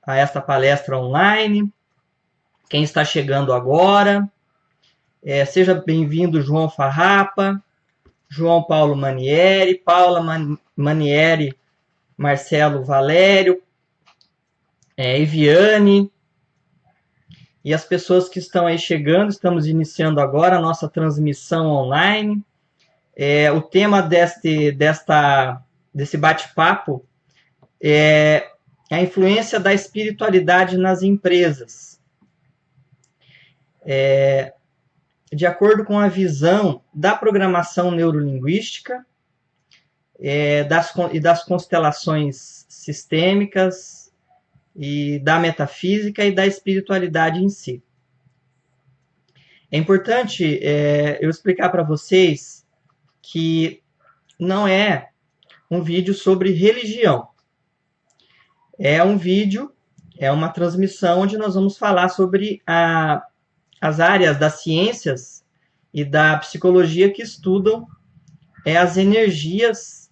a esta palestra online. Quem está chegando agora, seja bem-vindo João Farrapa, João Paulo Manieri, Paula Manieri, Marcelo Valério, Eviane, e as pessoas que estão aí chegando. Estamos iniciando agora a nossa transmissão online. O tema desse bate-papo é a influência da espiritualidade nas empresas. De acordo com a visão da programação neurolinguística e das constelações sistêmicas e da metafísica e da espiritualidade em si. É importante eu explicar para vocês que não é um vídeo sobre religião. É um vídeo, é uma transmissão onde nós vamos falar sobre as áreas das ciências e da psicologia que estudam as energias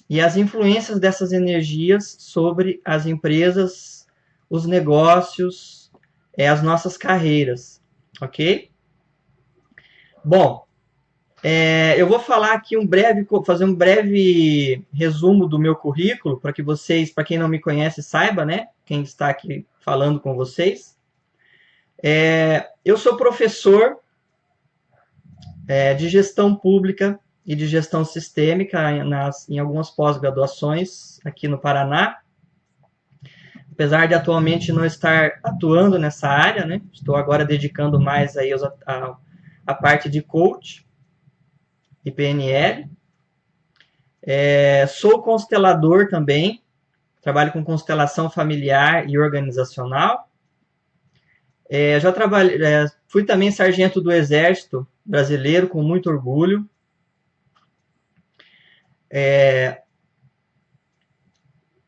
e as influências dessas energias sobre as empresas, os negócios, as nossas carreiras, ok? Bom, eu vou falar aqui fazer um breve resumo do meu currículo, para que vocês, para quem não me conhece, saiba, né? Quem está aqui falando com vocês. Eu sou professor de gestão pública e de gestão sistêmica em algumas pós-graduações aqui no Paraná. Apesar de atualmente não estar atuando nessa área, né? Estou agora dedicando mais aí a parte de coach e PNL. Sou constelador também, trabalho com constelação familiar e organizacional. Fui também sargento do Exército Brasileiro, com muito orgulho.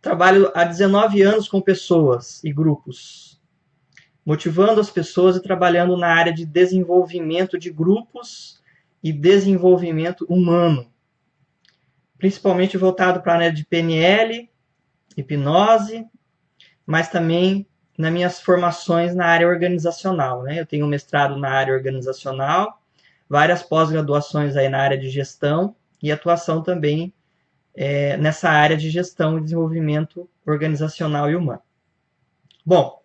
Trabalho há 19 anos com pessoas e grupos, motivando as pessoas e trabalhando na área de desenvolvimento de grupos e desenvolvimento humano, principalmente voltado para a área de PNL, hipnose, mas também nas minhas formações na área organizacional, né? Eu tenho um mestrado na área organizacional, várias pós-graduações aí na área de gestão e atuação também nessa área de gestão e desenvolvimento organizacional e humano. Bom,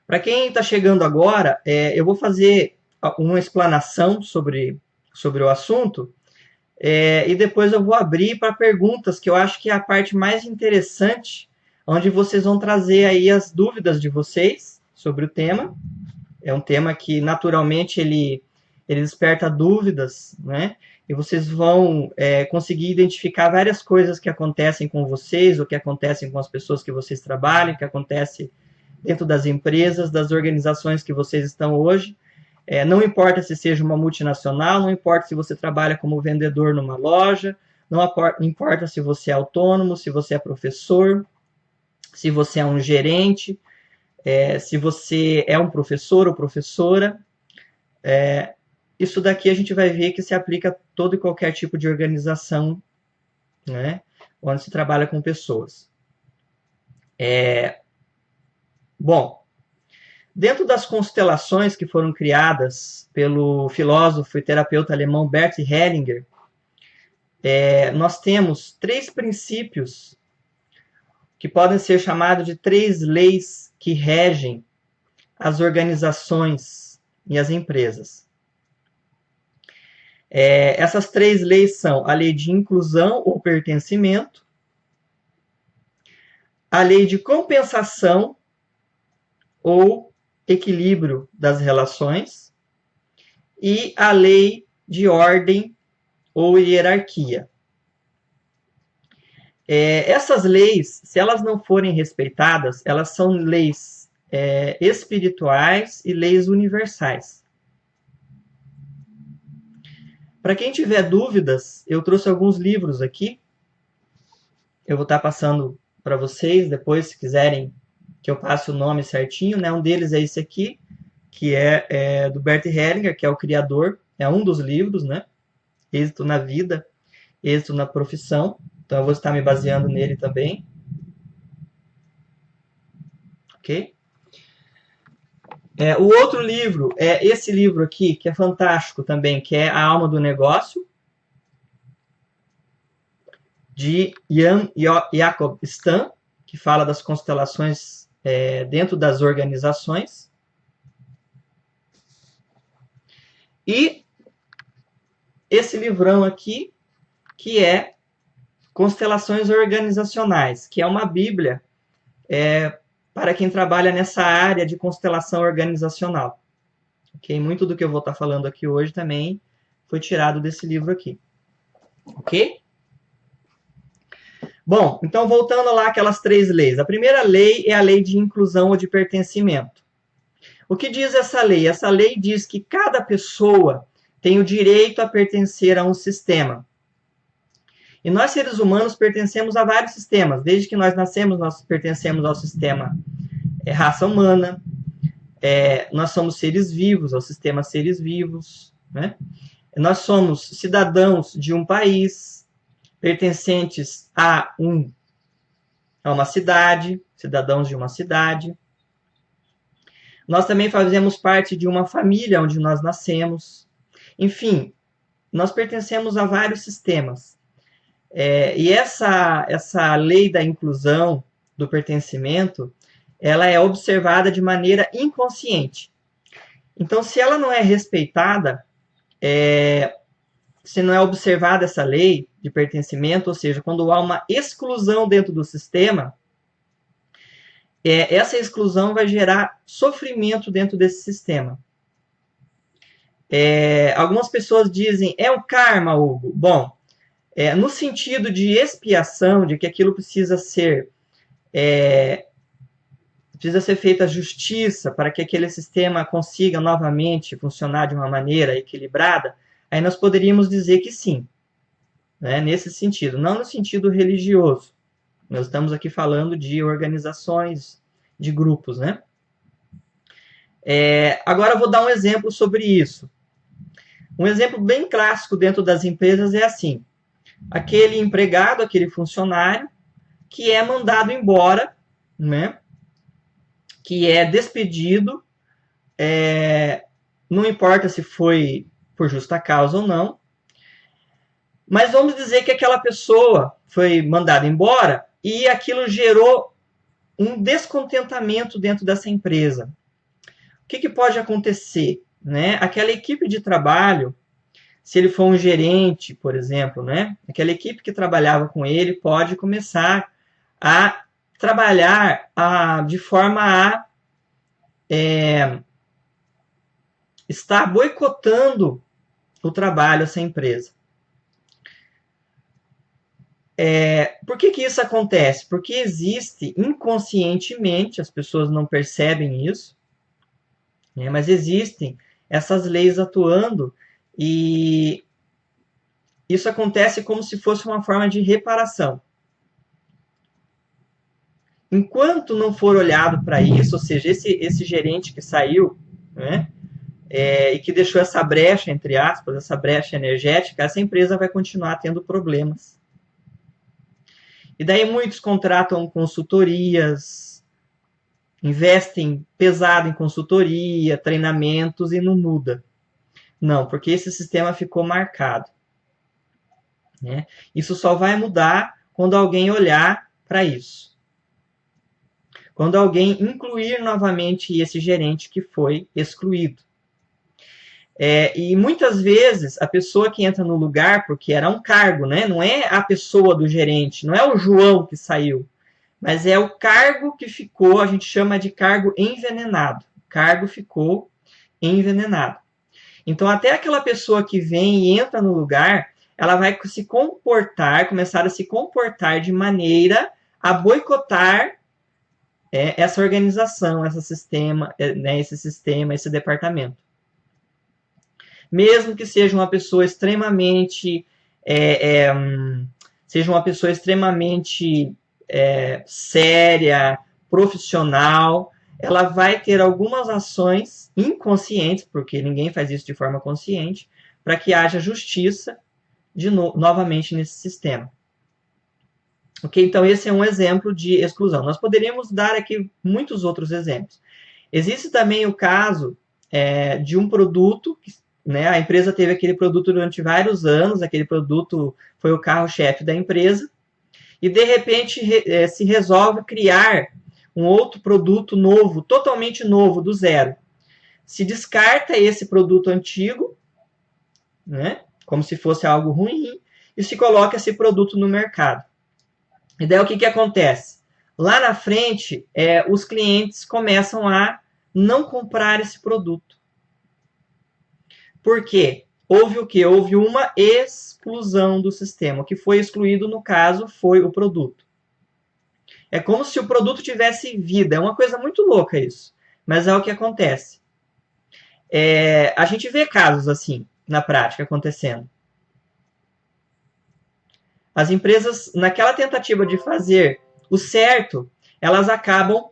para quem está chegando agora, eu vou fazer uma explanação sobre o assunto, e depois eu vou abrir para perguntas, que eu acho que é a parte mais interessante, onde vocês vão trazer aí as dúvidas de vocês sobre o tema. É um tema que, naturalmente, ele desperta dúvidas, né? E vocês vão conseguir identificar várias coisas que acontecem com vocês, ou que acontecem com as pessoas que vocês trabalham, que acontece dentro das empresas, das organizações que vocês estão hoje. Não importa se seja uma multinacional, não importa se você trabalha como vendedor numa loja, não importa se você é autônomo, se você é professor, se você é um gerente, se você é um professor ou professora. Isso daqui a gente vai ver que se aplica a todo e qualquer tipo de organização, né, onde se trabalha com pessoas. Bom, dentro das constelações que foram criadas pelo filósofo e terapeuta alemão Bert Hellinger, nós temos 3 princípios que podem ser chamados de 3 leis que regem as organizações e as empresas. Essas 3 leis são a lei de inclusão ou pertencimento, a lei de compensação ou equilíbrio das relações e a lei de ordem ou hierarquia. Essas leis, se elas não forem respeitadas, elas são leis espirituais e leis universais. Para quem tiver dúvidas, eu trouxe alguns livros aqui. Eu vou estar passando para vocês, depois, se quiserem que eu passe o nome certinho, né? Um deles é esse aqui, que é do Bert Hellinger, que é o criador, é um dos livros, né? Êxito na Vida, Êxito na Profissão. Então, eu vou estar me baseando nele também. ok? O outro livro é esse livro aqui, que é fantástico também, que é A Alma do Negócio, de Jan Jacob Stam, que fala das constelações dentro das organizações. E esse livrão aqui, que é Constelações Organizacionais, que é uma bíblia para quem trabalha nessa área de constelação organizacional. Okay? Muito do que eu vou estar falando aqui hoje também foi tirado desse livro aqui. Ok? Bom, então voltando lá aquelas 3 leis. A primeira lei é a lei de inclusão ou de pertencimento. O que diz essa lei? Essa lei diz que cada pessoa tem o direito a pertencer a um sistema. E nós, seres humanos, pertencemos a vários sistemas. Desde que nós nascemos, nós pertencemos ao sistema raça humana, nós somos seres vivos, ao sistema seres vivos, né? Nós somos cidadãos de um país, pertencentes a uma cidade, cidadãos de uma cidade. Nós também fazemos parte de uma família onde nós nascemos. Enfim, nós pertencemos a vários sistemas. E essa lei da inclusão, do pertencimento, ela é observada de maneira inconsciente. Então, se ela não é respeitada, se não é observada essa lei de pertencimento, ou seja, quando há uma exclusão dentro do sistema, essa exclusão vai gerar sofrimento dentro desse sistema. Algumas pessoas dizem, é um karma, Hugo. Bom, no sentido de expiação, de que aquilo precisa ser feita justiça para que aquele sistema consiga novamente funcionar de uma maneira equilibrada, aí nós poderíamos dizer que sim, né, nesse sentido, não no sentido religioso. Nós estamos aqui falando de organizações, de grupos, né? Agora eu vou dar um exemplo sobre isso. Um exemplo bem clássico dentro das empresas é assim: aquele empregado, aquele funcionário, que é mandado embora, né? Que é despedido, não importa se foi por justa causa ou não, mas vamos dizer que aquela pessoa foi mandada embora e aquilo gerou um descontentamento dentro dessa empresa. O que pode acontecer? Né? Aquela equipe de trabalho, se ele for um gerente, por exemplo, né? Aquela equipe que trabalhava com ele pode começar a trabalhar de forma a estar boicotando o trabalho dessa empresa. Por que isso acontece? Porque existe inconscientemente, as pessoas não percebem isso, né, mas existem essas leis atuando e isso acontece como se fosse uma forma de reparação. Enquanto não for olhado para isso, ou seja, esse gerente que saiu, né, e que deixou essa brecha, entre aspas, essa brecha energética, essa empresa vai continuar tendo problemas. E daí muitos contratam consultorias, investem pesado em consultoria, treinamentos e não muda. Não, porque esse sistema ficou marcado. Né? Isso só vai mudar quando alguém olhar para isso. Quando alguém incluir novamente esse gerente que foi excluído. E muitas vezes a pessoa que entra no lugar, porque era um cargo, né? Não é a pessoa do gerente, não é o João que saiu, mas é o cargo que ficou, a gente chama de cargo envenenado. O cargo ficou envenenado. Então, até aquela pessoa que vem e entra no lugar, ela vai se comportar, começar a se comportar de maneira a boicotar essa organização, esse sistema, esse departamento. Mesmo que seja uma pessoa extremamente séria, profissional, ela vai ter algumas ações inconscientes, porque ninguém faz isso de forma consciente, para que haja justiça novamente nesse sistema. Ok? Então, esse é um exemplo de exclusão. Nós poderíamos dar aqui muitos outros exemplos. Existe também o caso de um produto, né? A empresa teve aquele produto durante vários anos, aquele produto foi o carro-chefe da empresa, e de repente se resolve criar um outro produto novo, totalmente novo, do zero. Se descarta esse produto antigo, né? Como se fosse algo ruim, e se coloca esse produto no mercado. E daí o que acontece? Lá na frente, os clientes começam a não comprar esse produto. Por quê? Houve o quê? Houve uma exclusão do sistema. O que foi excluído, no caso, foi o produto. É como se o produto tivesse vida. É uma coisa muito louca isso. Mas é o que acontece. A gente vê casos assim, na prática, acontecendo. As empresas, naquela tentativa de fazer o certo, elas acabam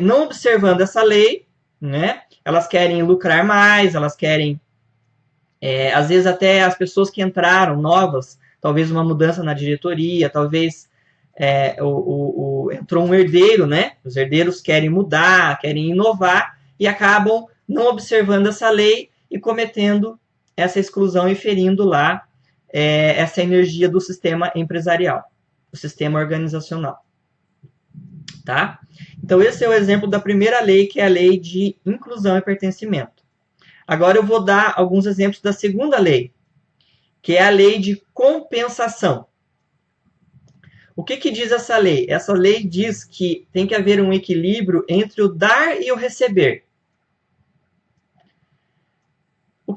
não observando essa lei, né? Elas querem lucrar mais, elas querem, às vezes até as pessoas que entraram novas, talvez uma mudança na diretoria, talvez entrou um herdeiro, né? Os herdeiros querem mudar, querem inovar e acabam não observando essa lei e cometendo essa exclusão e ferindo lá essa energia do sistema empresarial, do sistema organizacional. Tá? Então, esse é o exemplo da primeira lei, que é a lei de inclusão e pertencimento. Agora eu vou dar alguns exemplos da segunda lei, que é a lei de compensação. O que diz essa lei? Essa lei diz que tem que haver um equilíbrio entre o dar e o receber. O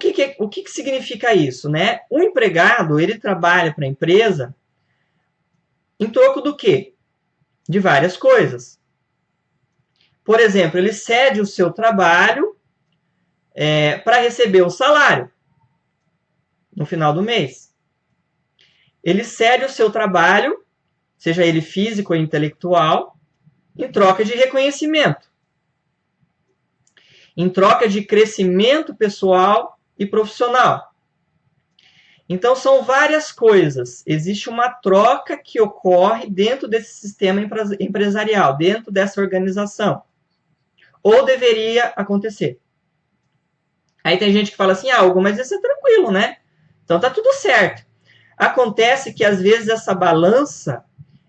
que significa isso, né? O empregado, ele trabalha para a empresa em troco do quê? De várias coisas. Por exemplo, ele cede o seu trabalho para receber o salário no final do mês. Ele cede o seu trabalho, seja ele físico ou intelectual, em troca de reconhecimento, em troca de crescimento pessoal e profissional. Então, são várias coisas. Existe uma troca que ocorre dentro desse sistema empresarial, dentro dessa organização. Ou deveria acontecer. Aí tem gente que fala assim, Hugo, mas isso é tranquilo, né? Então tá tudo certo. Acontece que, às vezes, essa balança,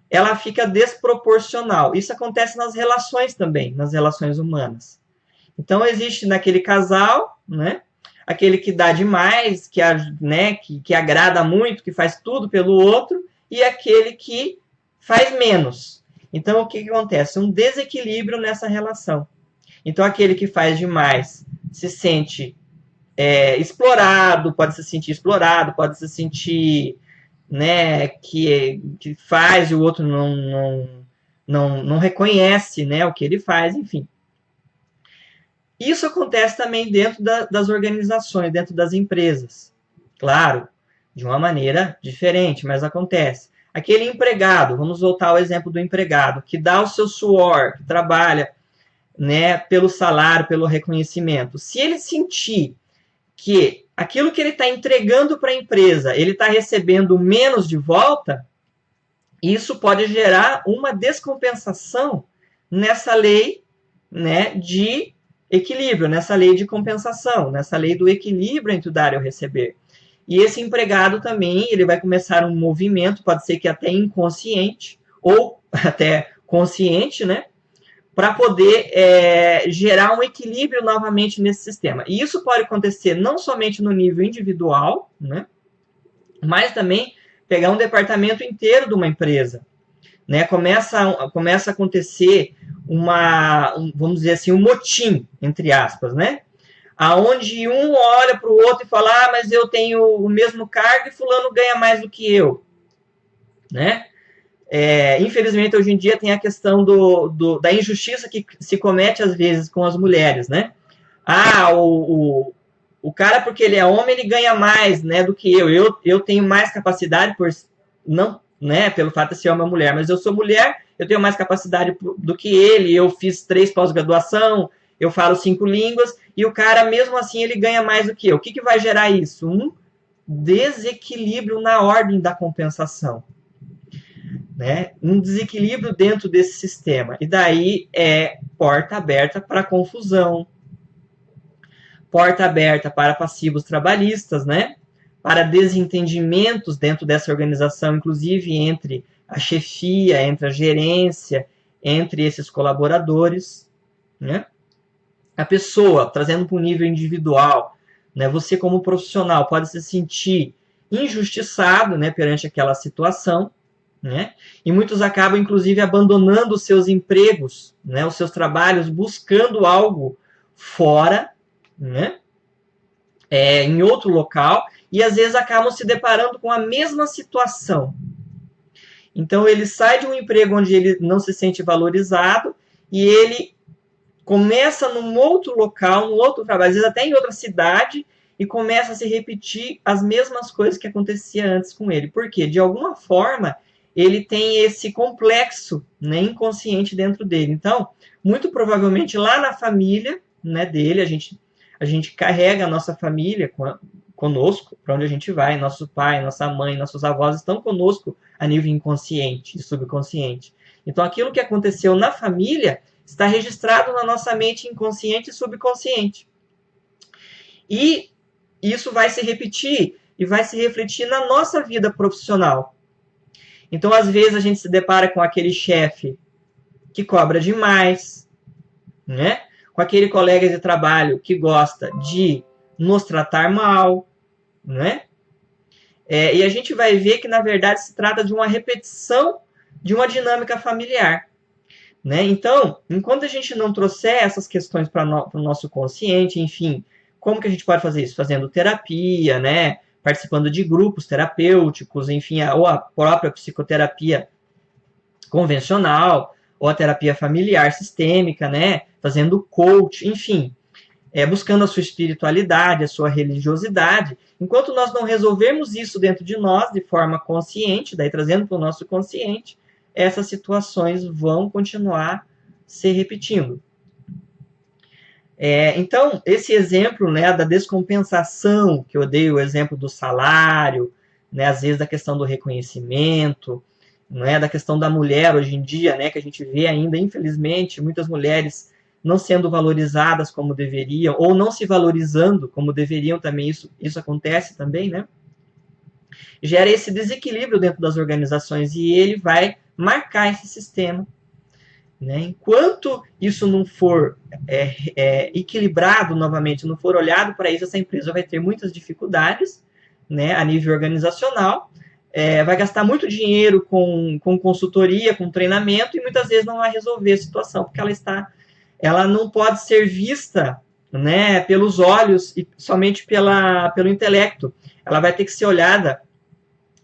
ela fica desproporcional. Isso acontece nas relações também, nas relações humanas. Então, existe naquele casal, né? Aquele que dá demais, que agrada muito, que faz tudo pelo outro, e aquele que faz menos. Então, o que acontece? Um desequilíbrio nessa relação. Então, aquele que faz demais se sente explorado, pode se sentir explorado, pode se sentir, né, que faz e o outro não reconhece, né, o que ele faz, enfim. Isso acontece também dentro das organizações, dentro das empresas. Claro, de uma maneira diferente, mas acontece. Aquele empregado, vamos voltar ao exemplo do empregado, que dá o seu suor, que trabalha, né, pelo salário, pelo reconhecimento. Se ele sentir que aquilo que ele está entregando para a empresa, ele está recebendo menos de volta, isso pode gerar uma descompensação nessa lei, né, de equilíbrio, nessa lei de compensação, nessa lei do equilíbrio entre o dar e o receber. E esse empregado também, ele vai começar um movimento, pode ser que até inconsciente, ou até consciente, né, para poder gerar um equilíbrio novamente nesse sistema. E isso pode acontecer não somente no nível individual, né, mas também pegar um departamento inteiro de uma empresa. Né, começa a acontecer vamos dizer assim, um motim, entre aspas, né? Aonde um olha para o outro e fala, mas eu tenho o mesmo cargo e fulano ganha mais do que eu, né? Infelizmente, hoje em dia tem a questão da injustiça que se comete, às vezes, com as mulheres, né? O cara, porque ele é homem, ele ganha mais, né, do que eu. Eu tenho mais capacidade não, né, pelo fato de ser homem ou mulher, mas eu sou mulher, eu tenho mais capacidade do que ele, eu fiz 3 pós-graduação, eu falo 5 línguas, e o cara, mesmo assim, ele ganha mais do que eu. O que vai gerar isso? Um desequilíbrio na ordem da compensação. né? Um desequilíbrio dentro desse sistema. E daí é porta aberta para confusão, porta aberta para passivos trabalhistas, né? Para desentendimentos dentro dessa organização, inclusive entre a chefia, entre a gerência, entre esses colaboradores, né? A pessoa, trazendo para um nível individual, né? Você como profissional pode se sentir injustiçado, né? Perante aquela situação, né? E muitos acabam, inclusive, abandonando os seus empregos, né? Os seus trabalhos, buscando algo fora, né? Em outro local, e às vezes acabam se deparando com a mesma situação. Então ele sai de um emprego onde ele não se sente valorizado e ele começa num outro local, num outro trabalho, às vezes até em outra cidade, e começa a se repetir as mesmas coisas que acontecia antes com ele. Por quê? De alguma forma, ele tem esse complexo, né, inconsciente dentro dele. Então, muito provavelmente lá na família, né, dele, a gente carrega a nossa família conosco, para onde a gente vai, nosso pai, nossa mãe, nossos avós estão conosco a nível inconsciente e subconsciente. Então, aquilo que aconteceu na família está registrado na nossa mente inconsciente e subconsciente. E isso vai se repetir e vai se refletir na nossa vida profissional. Então, às vezes, a gente se depara com aquele chefe que cobra demais, né? Com aquele colega de trabalho que gosta de nos tratar mal, né? E a gente vai ver que, na verdade, se trata de uma repetição de uma dinâmica familiar. Né? Então, enquanto a gente não trouxer essas questões para o nosso consciente, enfim, como que a gente pode fazer isso? Fazendo terapia, né? Participando de grupos terapêuticos, enfim, ou a própria psicoterapia convencional, ou a terapia familiar sistêmica, né? Fazendo coach, enfim, buscando a sua espiritualidade, a sua religiosidade. Enquanto nós não resolvermos isso dentro de nós de forma consciente, daí trazendo para o nosso consciente, essas situações vão continuar se repetindo. Então, esse exemplo, né, da descompensação, que eu dei o exemplo do salário, né, às vezes da questão do reconhecimento, né, da questão da mulher hoje em dia, né, que a gente vê ainda, infelizmente, muitas mulheres não sendo valorizadas como deveriam, ou não se valorizando como deveriam também, isso acontece também, né? Gera esse desequilíbrio dentro das organizações e ele vai marcar esse sistema. Né? Enquanto isso não for equilibrado novamente, não for olhado para isso, essa empresa vai ter muitas dificuldades, né, a nível organizacional, vai gastar muito dinheiro com consultoria, com treinamento, e muitas vezes não vai resolver a situação, porque ela não pode ser vista, né, pelos olhos e somente pelo intelecto. Ela vai ter que ser olhada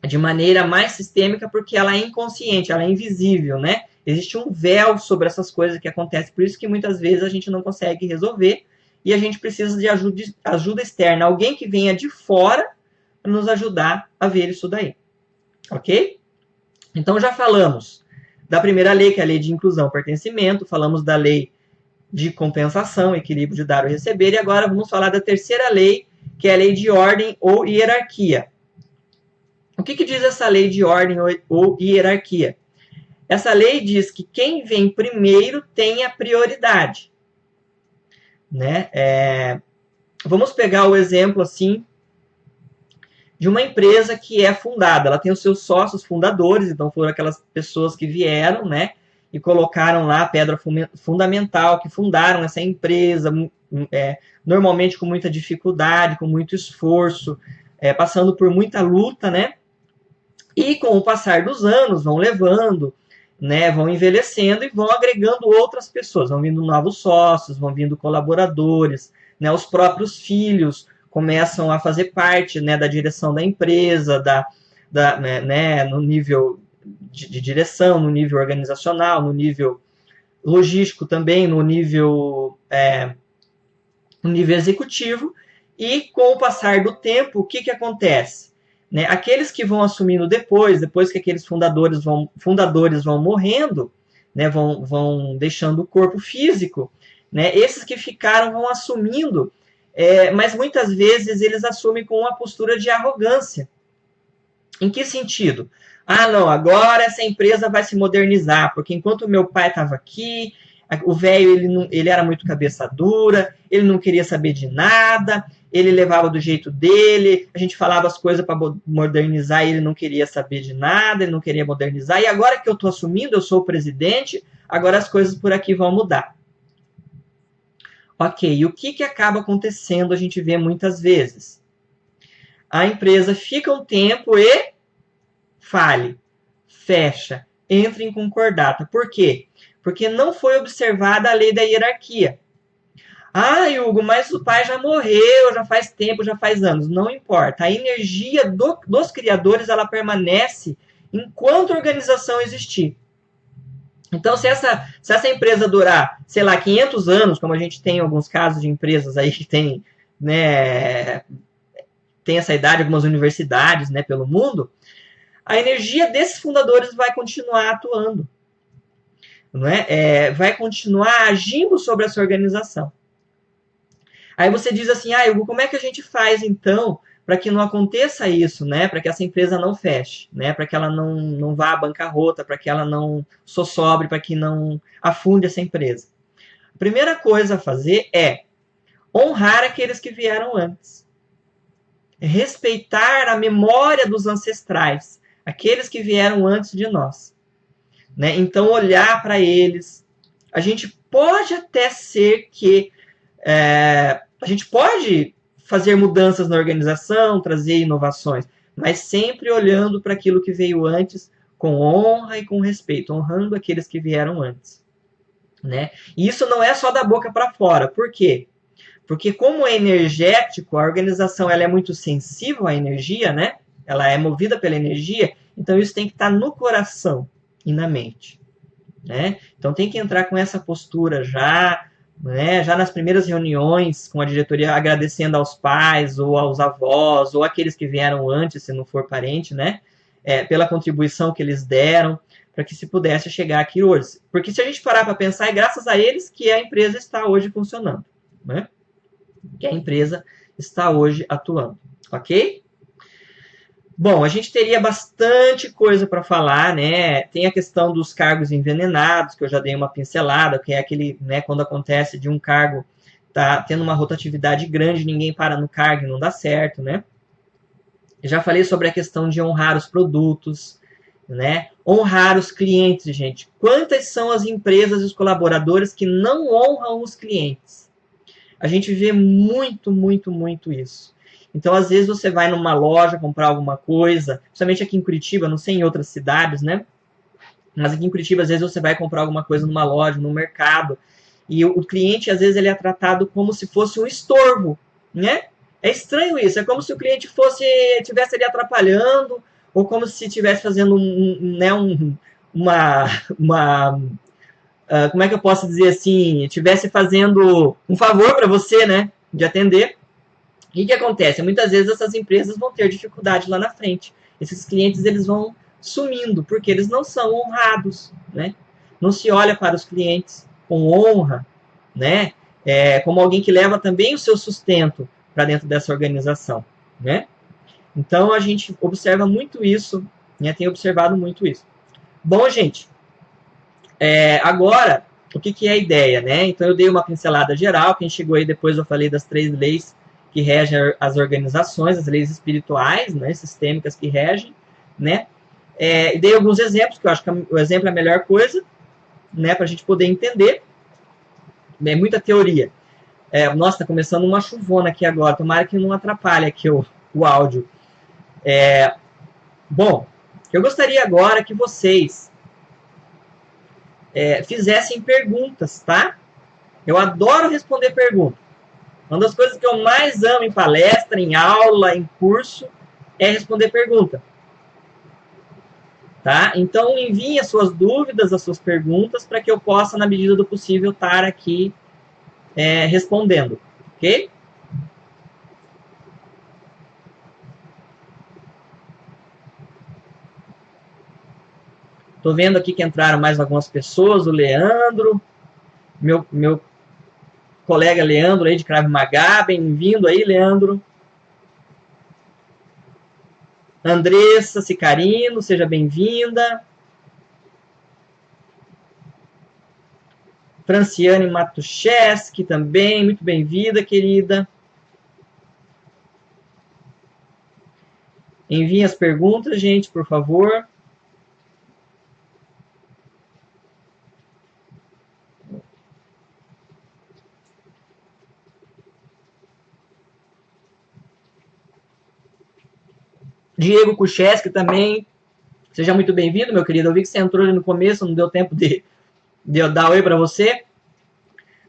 de maneira mais sistêmica, porque ela é inconsciente, ela é invisível, né? Existe um véu sobre essas coisas que acontecem, por isso que muitas vezes a gente não consegue resolver e a gente precisa de ajuda externa, alguém que venha de fora para nos ajudar a ver isso daí, ok? Então já falamos da primeira lei, que é a lei de inclusão e pertencimento, falamos da lei de compensação, equilíbrio de dar ou receber, e agora vamos falar da terceira lei, que é a lei de ordem ou hierarquia. O que diz essa lei de ordem ou hierarquia? Essa lei diz que quem vem primeiro tem a prioridade. Né? Vamos pegar o exemplo assim de uma empresa que é fundada. Ela tem os seus sócios fundadores, então foram aquelas pessoas que vieram, né, e colocaram lá a pedra fundamental, que fundaram essa empresa, normalmente com muita dificuldade, com muito esforço, passando por muita luta, né? E com o passar dos anos vão levando, né, vão envelhecendo e vão agregando outras pessoas, vão vindo novos sócios, vão vindo colaboradores, né, os próprios filhos começam a fazer parte, né, da direção da empresa, né, no nível de direção, no nível organizacional, no nível logístico também, no nível executivo, e com o passar do tempo, o que acontece? Né, aqueles que vão assumindo depois que aqueles fundadores vão morrendo, né, vão deixando o corpo físico, né, esses que ficaram vão assumindo, mas muitas vezes eles assumem com uma postura de arrogância. Em que sentido? Ah, não, agora essa empresa vai se modernizar, porque enquanto o meu pai estava aqui, o velho ele era muito cabeça dura, ele não queria saber de nada, ele levava do jeito dele, a gente falava as coisas para modernizar e ele não queria saber de nada, ele não queria modernizar, e agora que eu estou assumindo, eu sou o presidente, agora as coisas por aqui vão mudar. Ok, e o que acaba acontecendo a gente vê muitas vezes? A empresa fica um tempo e fale, fecha, entra em concordata. Por quê? Porque não foi observada a lei da hierarquia. Ah, Hugo, mas o pai já morreu, já faz tempo, já faz anos. Não importa. A energia dos criadores ela permanece enquanto a organização existir. Então, se essa empresa durar, sei lá, 500 anos, como a gente tem alguns casos de empresas aí que tem, né, tem essa idade, algumas universidades, né, pelo mundo, a energia desses fundadores vai continuar atuando, não é? Vai continuar agindo sobre essa organização. Aí você diz assim, Hugo, como é que a gente faz então para que não aconteça isso, né? Para que essa empresa não feche, né? Para que ela não vá à bancarrota, para que ela não sossobre, para que não afunde essa empresa. A primeira coisa a fazer é honrar aqueles que vieram antes. Respeitar a memória dos ancestrais, aqueles que vieram antes de nós. Né? Então, olhar para eles. A gente pode até ser que a gente pode fazer mudanças na organização, trazer inovações, mas sempre olhando para aquilo que veio antes com honra e com respeito, honrando aqueles que vieram antes. Né? E isso não é só da boca para fora. Por quê? Porque como é energético, a organização ela é muito sensível à energia, né? Ela é movida pela energia, então isso tem que estar no coração e na mente. Né? Então tem que entrar com essa postura já, né? Já nas primeiras reuniões com a diretoria, agradecendo aos pais ou aos avós ou aqueles que vieram antes, se não for parente, né? Pela contribuição que eles deram para que se pudesse chegar aqui hoje. Porque se a gente parar para pensar, é graças a eles que a empresa está hoje funcionando, né? Que a empresa está hoje atuando, ok? Bom, a gente teria bastante coisa para falar, né? Tem a questão dos cargos envenenados, que eu já dei uma pincelada, que é aquele, né, quando acontece de um cargo tá tendo uma rotatividade grande, ninguém para no cargo e não dá certo, né? Eu já falei sobre a questão de honrar os produtos, né? Honrar os clientes, gente. Quantas são as empresas e os colaboradores que não honram os clientes? A gente vê muito, muito, muito isso. Então, às vezes, você vai numa loja comprar alguma coisa, principalmente aqui em Curitiba, não sei em outras cidades, né? Mas aqui em Curitiba, às vezes, você vai comprar alguma coisa numa loja, no mercado, e o cliente, às vezes, ele é tratado como se fosse um estorvo, né? É estranho isso, é como se o cliente estivesse ali atrapalhando, ou como se estivesse fazendo como é que eu posso dizer assim, estivesse fazendo um favor para você, né, de atender. O que acontece? Muitas vezes essas empresas vão ter dificuldade lá na frente. Esses clientes eles vão sumindo, porque eles não são honrados, né? Não se olha para os clientes com honra, né? Como alguém que leva também o seu sustento para dentro dessa organização, né? Então a gente observa muito isso, né? Tem observado muito isso. Bom, gente, agora, o que é a ideia, né? Então, eu dei uma pincelada geral. Quem chegou aí depois, eu falei das 3 leis que regem as organizações, as leis espirituais, né? Sistêmicas que regem, né? Dei alguns exemplos, que eu acho que o exemplo é a melhor coisa, né? Para a gente poder entender. É muita teoria. Nossa, tá começando uma chuvona aqui agora. Tomara que não atrapalhe aqui o áudio. Bom, eu gostaria agora que vocês fizessem perguntas, tá? Eu adoro responder perguntas. Uma das coisas que eu mais amo em palestra, em aula, em curso, é responder pergunta. Tá? Então, enviem as suas dúvidas, as suas perguntas, para que eu possa, na medida do possível, estar aqui respondendo. Ok? Estou vendo aqui que entraram mais algumas pessoas. O Leandro, meu colega Leandro aí de Krav Maga, bem-vindo aí, Leandro. Andressa Cicarino, seja bem-vinda. Franciane Matuszewski também, muito bem-vinda, querida. Enviem as perguntas, gente, por favor. Diego Kucheski também, seja muito bem-vindo, meu querido. Eu vi que você entrou ali no começo, não deu tempo de eu dar oi para você.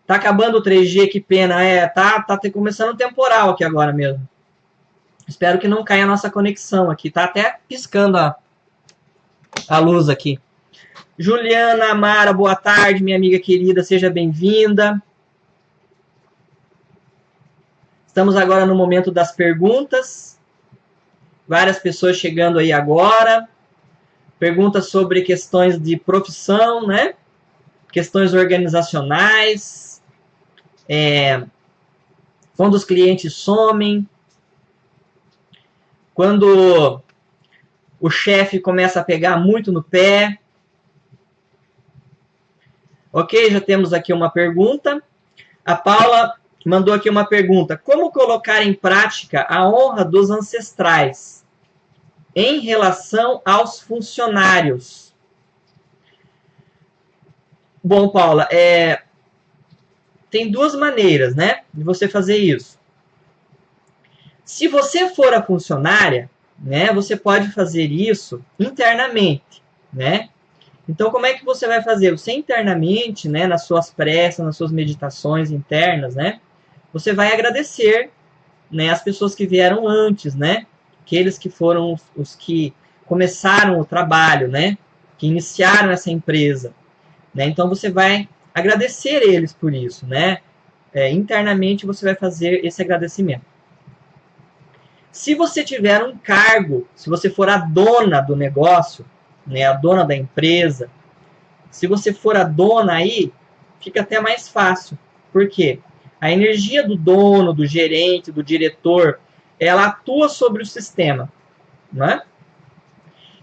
Tá acabando o 3G, que pena. Tá começando um temporal aqui agora mesmo. Espero que não caia a nossa conexão aqui. Tá até piscando a luz aqui. Juliana Amara, boa tarde, minha amiga querida. Seja bem-vinda. Estamos agora no momento das perguntas. Várias pessoas chegando aí agora. Perguntas sobre questões de profissão, né? Questões organizacionais. Quando os clientes somem. Quando o chefe começa a pegar muito no pé. Ok, já temos aqui uma pergunta. A Paula mandou aqui uma pergunta. Como colocar em prática a honra dos ancestrais em relação aos funcionários? Bom, Paula, tem duas maneiras, né, de você fazer isso. Se você for a funcionária, né, você pode fazer isso internamente, né? Então, como é que você vai fazer? Você internamente, né, nas suas preces, nas suas meditações internas, né, você vai agradecer, né, as pessoas que vieram antes, né, aqueles que foram os que começaram o trabalho, né, que iniciaram essa empresa, né? Então, você vai agradecer eles por isso, né? Internamente, você vai fazer esse agradecimento. Se você tiver um cargo, se você for a dona do negócio, né, a dona da empresa, se você for a dona aí, fica até mais fácil. Por quê? A energia do dono, do gerente, do diretor, ela atua sobre o sistema, né?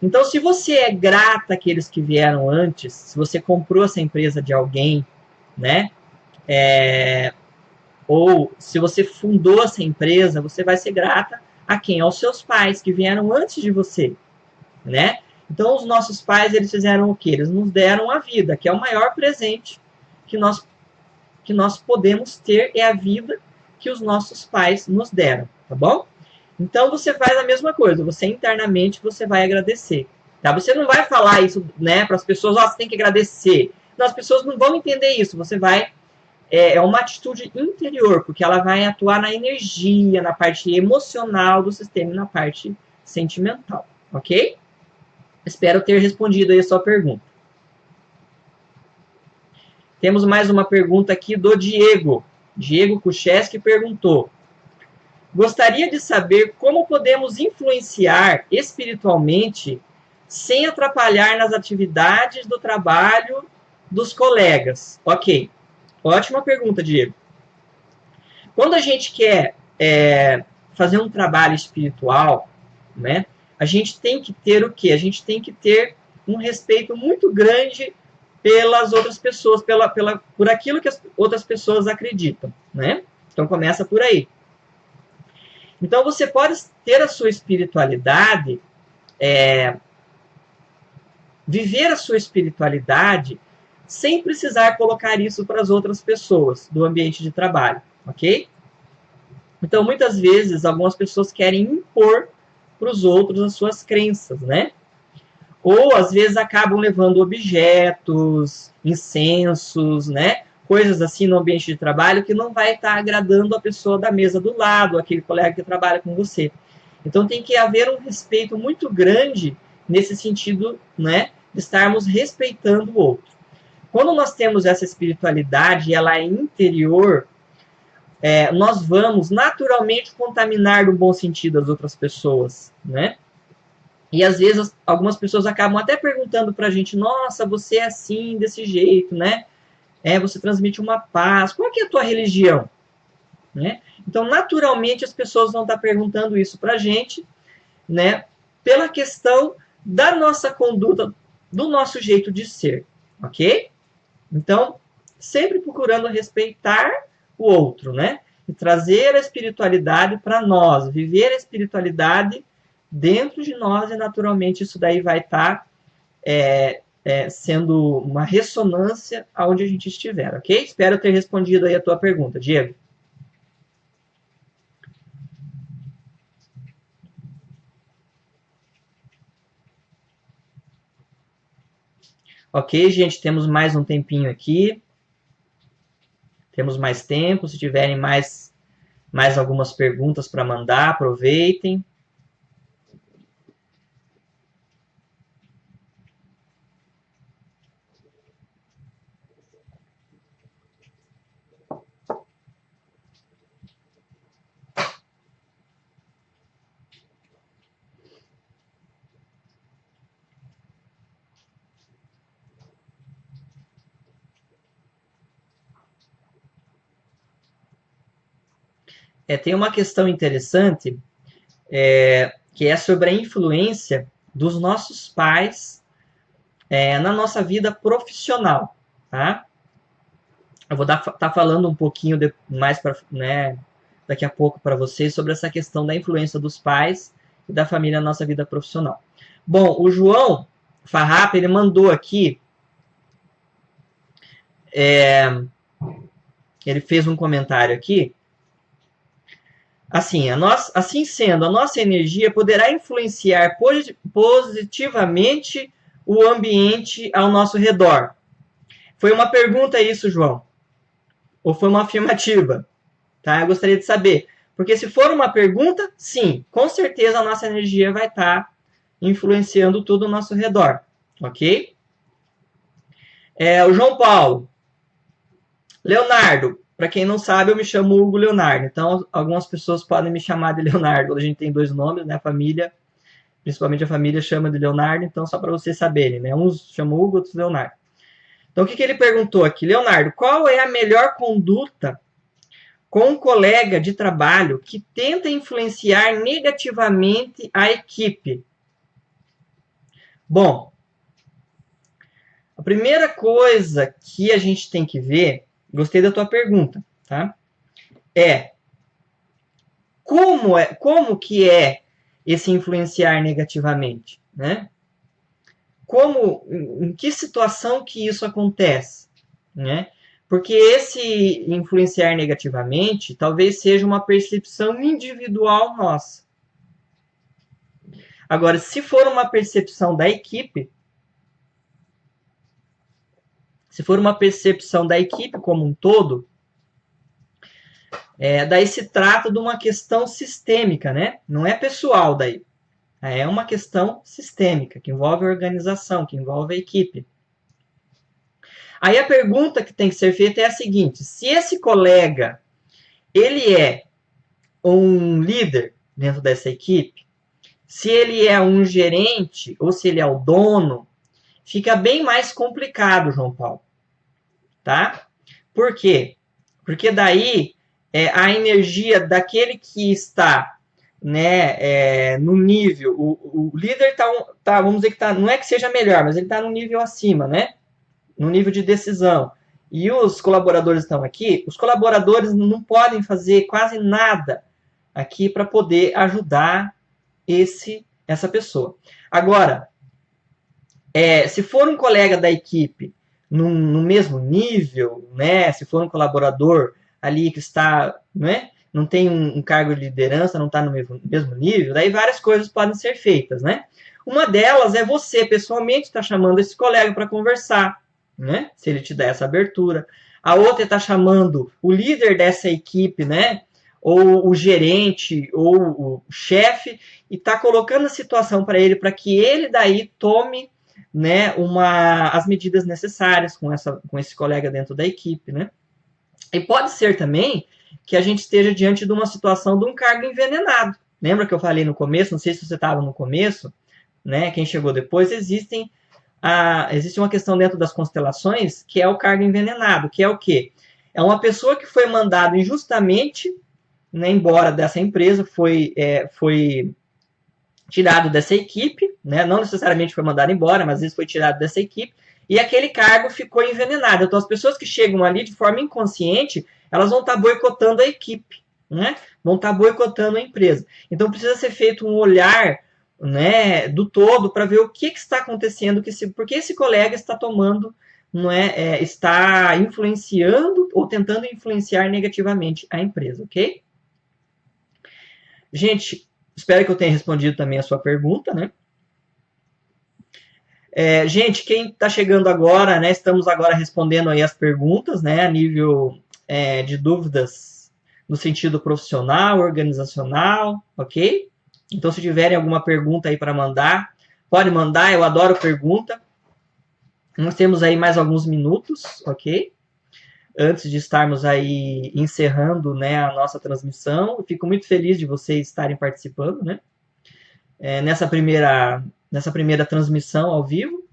Então, se você é grata àqueles que vieram antes, se você comprou essa empresa de alguém, né? Ou se você fundou essa empresa, você vai ser grata a quem? Aos seus pais, que vieram antes de você, né? Então, os nossos pais, eles fizeram o quê? Eles nos deram a vida, que é o maior presente que nós podemos ter, é a vida que os nossos pais nos deram, tá bom? Então, você faz a mesma coisa, você internamente, você vai agradecer, tá? Você não vai falar isso, né, para as pessoas, você tem que agradecer. Não, as pessoas não vão entender isso, você vai... É uma atitude interior, porque ela vai atuar na energia, na parte emocional do sistema e na parte sentimental, ok? Espero ter respondido aí a sua pergunta. Temos mais uma pergunta aqui do Diego. Diego Kucheski perguntou: gostaria de saber como podemos influenciar espiritualmente sem atrapalhar nas atividades do trabalho dos colegas. Ok, ótima pergunta, Diego. Quando a gente quer fazer um trabalho espiritual, né, a gente tem que ter o quê? A gente tem que ter um respeito muito grande pelas outras pessoas, por aquilo que as outras pessoas acreditam, né? Então começa por aí. Então você pode ter a sua espiritualidade, viver a sua espiritualidade sem precisar colocar isso para as outras pessoas do ambiente de trabalho, ok? Então muitas vezes algumas pessoas querem impor para os outros as suas crenças, né? Ou, às vezes, acabam levando objetos, incensos, né? Coisas assim no ambiente de trabalho que não vai estar agradando a pessoa da mesa do lado, aquele colega que trabalha com você. Então, tem que haver um respeito muito grande nesse sentido, né? De estarmos respeitando o outro. Quando nós temos essa espiritualidade, ela é interior, nós vamos naturalmente contaminar no bom sentido as outras pessoas, né? E às vezes algumas pessoas acabam até perguntando pra gente: nossa, você é assim, desse jeito, né? Você transmite uma paz. Qual que é a tua religião? Né? Então, naturalmente, as pessoas vão estar perguntando isso pra gente, né? pela questão da nossa conduta, do nosso jeito de ser, ok? Então, sempre procurando respeitar o outro, né? E trazer a espiritualidade para nós, viver a espiritualidade dentro de nós, e naturalmente isso daí vai estar sendo uma ressonância aonde a gente estiver, ok? Espero ter respondido aí a tua pergunta, Diego. Ok, gente, temos mais um tempinho aqui. Temos mais tempo. Se tiverem mais algumas perguntas para mandar, aproveitem. Tem uma questão interessante, que é sobre a influência dos nossos pais na nossa vida profissional, tá? Eu vou estar falando um pouquinho mais daqui a pouco para vocês sobre essa questão da influência dos pais e da família na nossa vida profissional. Bom, o João Farrapa, ele mandou aqui, ele fez um comentário aqui, assim sendo, a nossa energia poderá influenciar positivamente o ambiente ao nosso redor. Foi uma pergunta isso, João? Ou foi uma afirmativa? Tá? Eu gostaria de saber. Porque se for uma pergunta, sim, com certeza a nossa energia vai estar influenciando tudo ao nosso redor. Ok? O João Paulo. Leonardo. Para quem não sabe, eu me chamo Hugo Leonardo. Então, algumas pessoas podem me chamar de Leonardo. A gente tem dois nomes, né? A família, principalmente a família, chama de Leonardo. Então, só para vocês saberem, né? Uns chamam Hugo, outros Leonardo. Então, o que ele perguntou aqui? Leonardo, qual é a melhor conduta com um colega de trabalho que tenta influenciar negativamente a equipe? Bom, a primeira coisa que a gente tem que ver, gostei da tua pergunta, tá? Como que é esse influenciar negativamente, né? Em que situação que isso acontece, né? Porque esse influenciar negativamente talvez seja uma percepção individual nossa. Agora, se for uma percepção da equipe, se for uma percepção da equipe como um todo, daí se trata de uma questão sistêmica, né? Não é pessoal daí. É uma questão sistêmica, que envolve a organização, que envolve a equipe. Aí a pergunta que tem que ser feita é a seguinte: se esse colega ele é um líder dentro dessa equipe, se ele é um gerente ou se ele é o dono, fica bem mais complicado, João Paulo. Tá? Por quê? Porque daí a energia daquele que está, né, no nível, o líder tá, vamos dizer que tá, não é que seja melhor, mas ele está no nível acima, né? No nível de decisão. E os colaboradores estão aqui, os colaboradores não podem fazer quase nada aqui para poder ajudar essa pessoa. Agora, se for um colega da equipe no mesmo nível, né, se for um colaborador ali que está, né, não tem um cargo de liderança, não está no mesmo nível, daí várias coisas podem ser feitas, né? Uma delas é você, pessoalmente, estar chamando esse colega para conversar, né? Se ele te der essa abertura. A outra é estar chamando o líder dessa equipe, né? Ou o gerente, ou o chefe, e estar colocando a situação para ele, para que ele daí tome, né, as medidas necessárias com esse colega dentro da equipe, né? E pode ser também que a gente esteja diante de uma situação de um cargo envenenado. Lembra que eu falei no começo? Não sei se você estava no começo, né? Quem chegou depois, existe uma questão dentro das constelações que é o cargo envenenado, que é o quê? É uma pessoa que foi mandada injustamente, né, embora dessa empresa, foi tirado dessa equipe, né? Não necessariamente foi mandado embora, mas às vezes foi tirado dessa equipe, e aquele cargo ficou envenenado. Então, as pessoas que chegam ali de forma inconsciente, elas vão estar boicotando a equipe, né? Vão estar boicotando a empresa. Então, precisa ser feito um olhar, né, do todo para ver o que está acontecendo, porque esse colega está tomando, não é, está influenciando ou tentando influenciar negativamente a empresa, ok? Gente, espero que eu tenha respondido também a sua pergunta, né? Gente, quem está chegando agora, né? Estamos agora respondendo aí as perguntas, né? A nível de dúvidas no sentido profissional, organizacional, ok? Então, se tiverem alguma pergunta aí para mandar, pode mandar, eu adoro pergunta. Nós temos aí mais alguns minutos, ok? Antes de estarmos aí encerrando, né, a nossa transmissão. Eu fico muito feliz de vocês estarem participando, né? Nessa primeira transmissão ao vivo.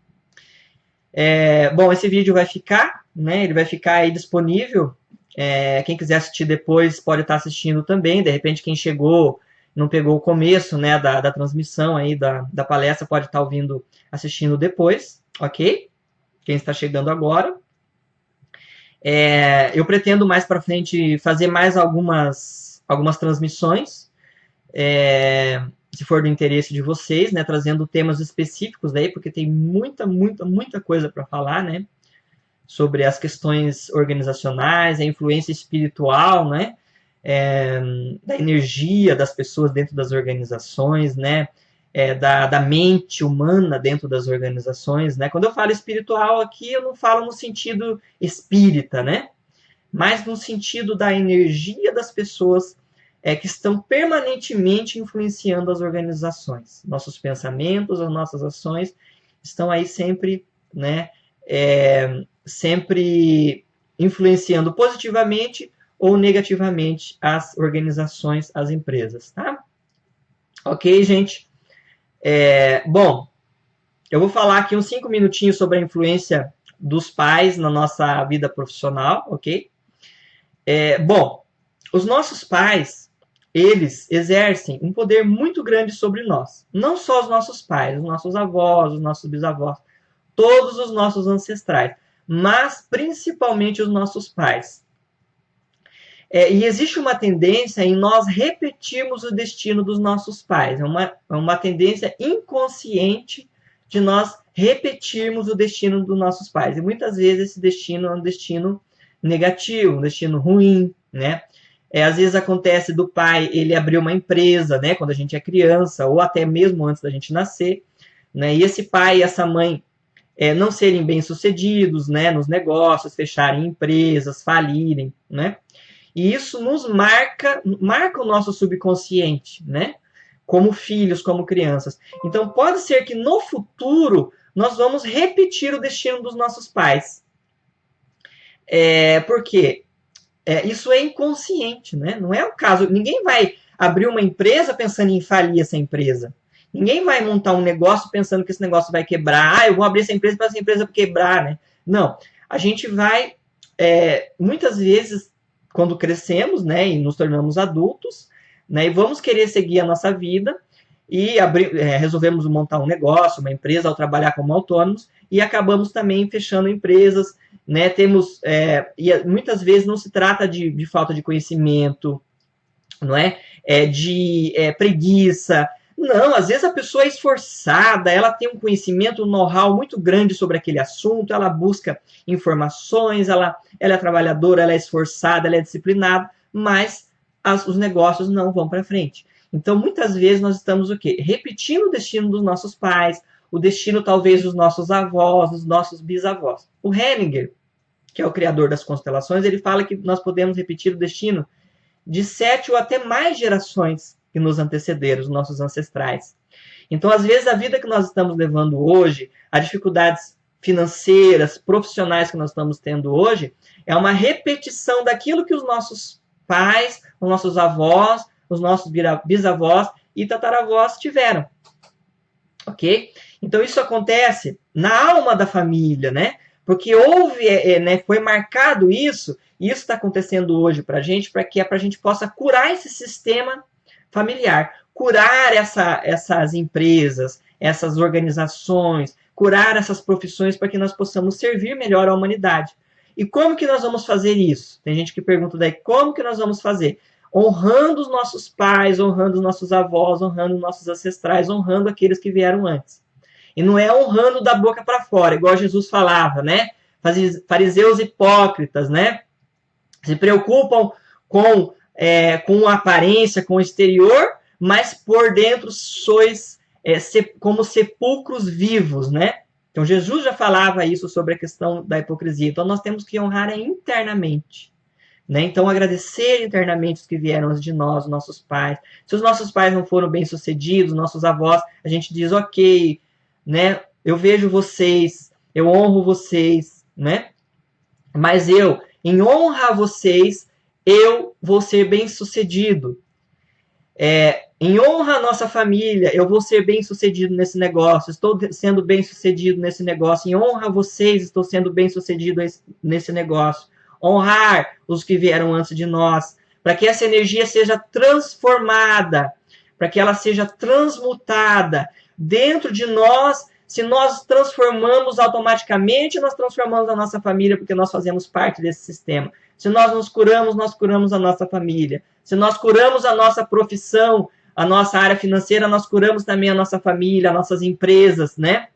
Bom, esse vídeo vai ficar, né? Ele vai ficar aí disponível. Quem quiser assistir depois pode estar assistindo também. De repente, quem chegou não pegou o começo, né, da transmissão aí da palestra pode estar ouvindo, assistindo depois, ok? Quem está chegando agora. Eu pretendo mais para frente fazer mais algumas transmissões, se for do interesse de vocês, né, trazendo temas específicos daí, porque tem muita coisa para falar, né, sobre as questões organizacionais, a influência espiritual, né, da energia das pessoas dentro das organizações, né, da mente humana dentro das organizações, né. Quando eu falo espiritual aqui, eu não falo no sentido espírita, né, mas no sentido da energia das pessoas que estão permanentemente influenciando as organizações. Nossos pensamentos, as nossas ações estão aí sempre, né, sempre influenciando positivamente ou negativamente as organizações, as empresas, tá? Ok, gente? Bom, eu vou falar aqui uns 5 minutinhos sobre a influência dos pais na nossa vida profissional, ok? Bom, os nossos pais, eles exercem um poder muito grande sobre nós. Não só os nossos pais, os nossos avós, os nossos bisavós, todos os nossos ancestrais, mas principalmente os nossos pais. E existe uma tendência em nós repetirmos o destino dos nossos pais. É uma tendência inconsciente de nós repetirmos o destino dos nossos pais. E muitas vezes esse destino é um destino negativo, um destino ruim, né? Às vezes acontece do pai, ele abrir uma empresa, né, quando a gente é criança, ou até mesmo antes da gente nascer, né? E esse pai e essa mãe não serem bem-sucedidos, né, nos negócios, fecharem empresas, falirem, né? E isso nos marca o nosso subconsciente, né? Como filhos, como crianças. Então, pode ser que no futuro nós vamos repetir o destino dos nossos pais. Por quê? Isso é inconsciente, né? Não é o caso. Ninguém vai abrir uma empresa pensando em falir essa empresa. Ninguém vai montar um negócio pensando que esse negócio vai quebrar. Eu vou abrir essa empresa para essa empresa quebrar, né? Não. A gente vai, muitas vezes, quando crescemos, né, e nos tornamos adultos, né, e vamos querer seguir a nossa vida e resolvemos montar um negócio, uma empresa, ao trabalhar como autônomos, e acabamos também fechando empresas, né, e muitas vezes não se trata de falta de conhecimento, não de preguiça. Não, às vezes a pessoa é esforçada, ela tem um conhecimento, um know-how muito grande sobre aquele assunto, ela busca informações, ela é trabalhadora, ela é esforçada, ela é disciplinada, mas os negócios não vão para frente. Então, muitas vezes nós estamos o quê? Repetindo o destino dos nossos pais, o destino talvez dos nossos avós, dos nossos bisavós. O Hellinger, que é o criador das constelações, ele fala que nós podemos repetir o destino de 7 ou até mais gerações que nos antecederam, os nossos ancestrais. Então, às vezes, a vida que nós estamos levando hoje, as dificuldades financeiras, profissionais que nós estamos tendo hoje, é uma repetição daquilo que os nossos pais, os nossos avós, os nossos bisavós e tataravós tiveram. Ok? Então, isso acontece na alma da família, né? Porque houve, foi marcado isso, e isso está acontecendo hoje para a gente, para que a gente possa curar esse sistema familiar. curar essas empresas, essas organizações, curar essas profissões para que nós possamos servir melhor à humanidade. E como que nós vamos fazer isso? Tem gente que pergunta daí, como que nós vamos fazer? Honrando os nossos pais, honrando os nossos avós, honrando os nossos ancestrais, honrando aqueles que vieram antes. E não é honrando da boca para fora, igual Jesus falava, né? Fariseus hipócritas, né? Se preocupam com a aparência, com o exterior, mas por dentro sois como sepulcros vivos, né? Então, Jesus já falava isso sobre a questão da hipocrisia. Então, nós temos que honrar internamente. Né? Então, agradecer internamente os que vieram antes de nós, os nossos pais. Se os nossos pais não foram bem-sucedidos, nossos avós, a gente diz, ok, né? Eu vejo vocês, eu honro vocês, né? Mas eu, em honra a vocês, eu vou ser bem-sucedido. Em honra à nossa família, eu vou ser bem-sucedido nesse negócio, estou sendo bem-sucedido nesse negócio. Em honra a vocês, estou sendo bem-sucedido nesse negócio. Honrar os que vieram antes de nós, para que essa energia seja transformada, para que ela seja transmutada dentro de nós. Se nós transformamos automaticamente, nós transformamos a nossa família, porque nós fazemos parte desse sistema. Se nós curamos a nossa família. Se nós curamos a nossa profissão, a nossa área financeira, nós curamos também a nossa família, as nossas empresas, né?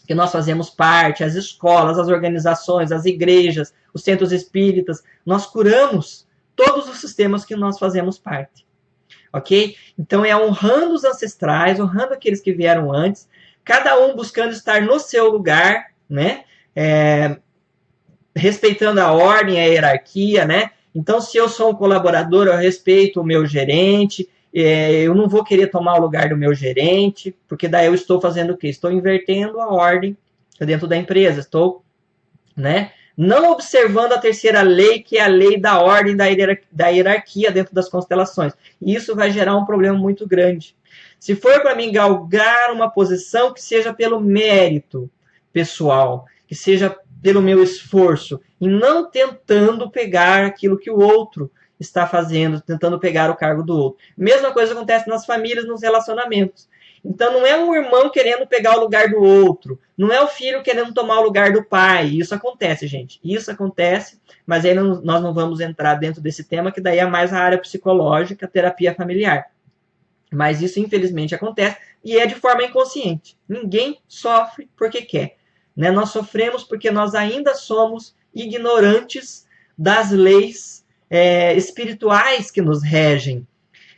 Que nós fazemos parte, as escolas, as organizações, as igrejas, os centros espíritas. Nós curamos todos os sistemas que nós fazemos parte. Ok? Então, é honrando os ancestrais, honrando aqueles que vieram antes, cada um buscando estar no seu lugar, né? Respeitando a ordem, a hierarquia, né? Então, se eu sou um colaborador, eu respeito o meu gerente, eu não vou querer tomar o lugar do meu gerente, porque daí eu estou fazendo o quê? Estou invertendo a ordem dentro da empresa, estou, né? Não observando a terceira lei, que é a lei da ordem da hierarquia dentro das constelações. E isso vai gerar um problema muito grande. Se for para mim galgar uma posição, que seja pelo mérito pessoal, que seja pelo meu esforço, e não tentando pegar aquilo que o outro está fazendo, tentando pegar o cargo do outro. Mesma coisa acontece nas famílias, nos relacionamentos. Então, não é um irmão querendo pegar o lugar do outro, não é o filho querendo tomar o lugar do pai. Isso acontece, gente. Isso acontece, mas aí nós não vamos entrar dentro desse tema, que daí é mais a área psicológica, terapia familiar. Mas isso, infelizmente, acontece e é de forma inconsciente. Ninguém sofre porque quer. Né? Nós sofremos porque nós ainda somos ignorantes das leis espirituais que nos regem.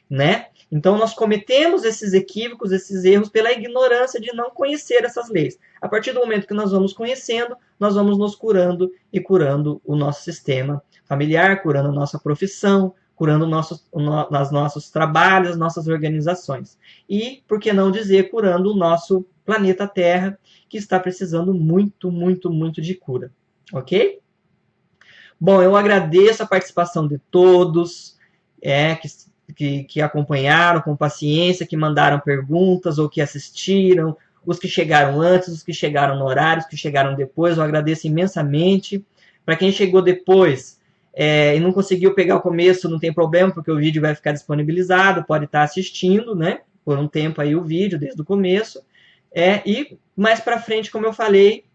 Né? Então, nós cometemos esses equívocos, esses erros, pela ignorância de não conhecer essas leis. A partir do momento que nós vamos conhecendo, nós vamos nos curando e curando o nosso sistema familiar, curando a nossa profissão, curando os nossos trabalhos, nossas organizações. E, por que não dizer, curando o nosso planeta Terra, que está precisando muito, muito, muito de cura. Ok? Bom, eu agradeço a participação de todos, que acompanharam com paciência, que mandaram perguntas ou que assistiram, os que chegaram antes, os que chegaram no horário, os que chegaram depois, eu agradeço imensamente. Para quem chegou depois e não conseguiu pegar o começo, não tem problema, porque o vídeo vai ficar disponibilizado, pode estar assistindo, né, por um tempo aí o vídeo, desde o começo. E mais para frente, como eu falei,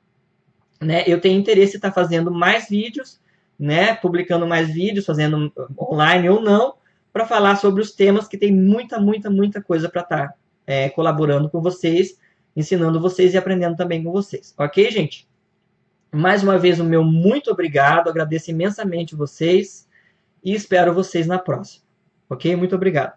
né, eu tenho interesse em estar fazendo mais vídeos, né, publicando mais vídeos, fazendo online ou não, para falar sobre os temas que tem muita, muita, muita coisa para estar colaborando com vocês, ensinando vocês e aprendendo também com vocês. Ok, gente? Mais uma vez, o meu muito obrigado, agradeço imensamente vocês e espero vocês na próxima. Ok? Muito obrigado.